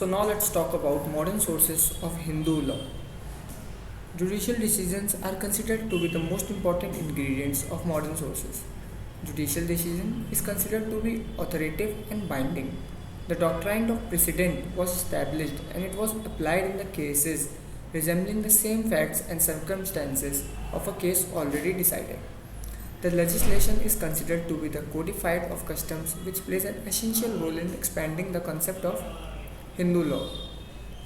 So now let's talk about modern sources of Hindu law. Judicial decisions are considered to be the most important ingredients of modern sources. Judicial decision is considered to be authoritative and binding. The doctrine of precedent was established and it was applied in the cases resembling the same facts and circumstances of a case already decided. The legislation is considered to be the codified of customs which plays an essential role in expanding the concept of Hindu law.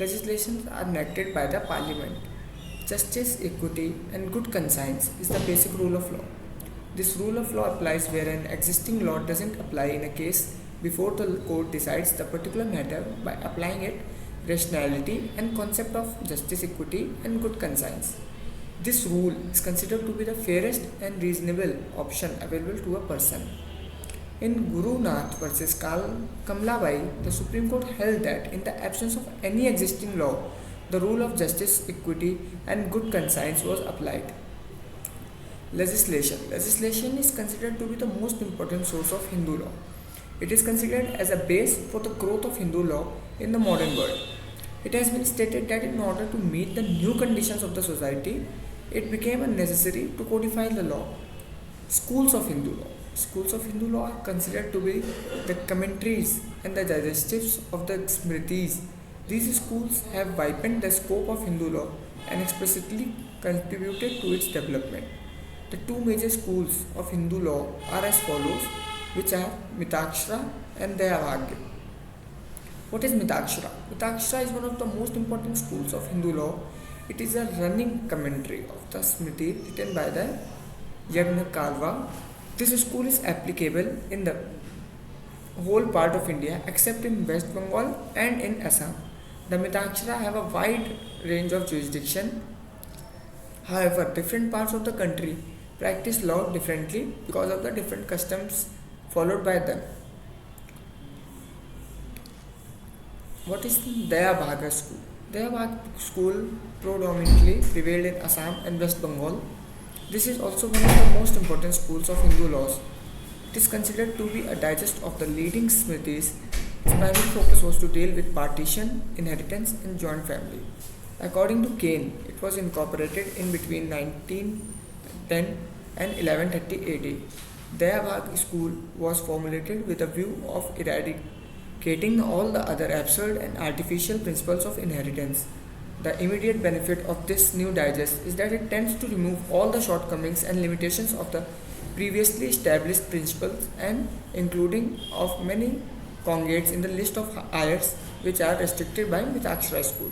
Legislations are enacted by the parliament. Justice, equity, and good conscience is the basic rule of law. This rule of law applies where an existing law doesn't apply in a case before the court decides the particular matter by applying it rationality and concept of justice, equity, and good conscience. This rule is considered to be the fairest and reasonable option available to a person. In Guru Nath versus Kamlabai, the Supreme Court held that in the absence of any existing law, the rule of justice, equity, and good conscience was applied. Legislation. Legislation is considered to be the most important source of Hindu law. It is considered as a base for the growth of Hindu law in the modern world. It has been stated that in order to meet the new conditions of the society, it became necessary to codify the law. Schools of Hindu law. Schools of Hindu law are considered to be the commentaries and the digestives of the Smritis. These schools have widened the scope of Hindu law and explicitly contributed to its development. The two major schools of Hindu law are as follows, which are Mitakshara and Dayavagya. What is Mitakshara? Mitakshara is one of the most important schools of Hindu law. It is a running commentary of the Smriti written by the Yagnakalva. This school is applicable in the whole part of India except in West Bengal and in Assam. The Mitakshara have a wide range of jurisdiction. However, different parts of the country practice law differently because of the different customs followed by them. What is the Dayabhaga school? Dayabhaga school predominantly prevailed in Assam and West Bengal. This is also one of the most important schools of Hindu laws. It is considered to be a digest of the leading Smritis. Its primary focus was to deal with partition, inheritance, and joint family. According to Kane, it was incorporated in between 1910 and 1130 AD. Dayabhag school was formulated with a view of eradicating all the other absurd and artificial principles of inheritance. The immediate benefit of this new digest is that it tends to remove all the shortcomings and limitations of the previously established principles and including of many congregates in the list of ayers which are restricted by Mitakshara school.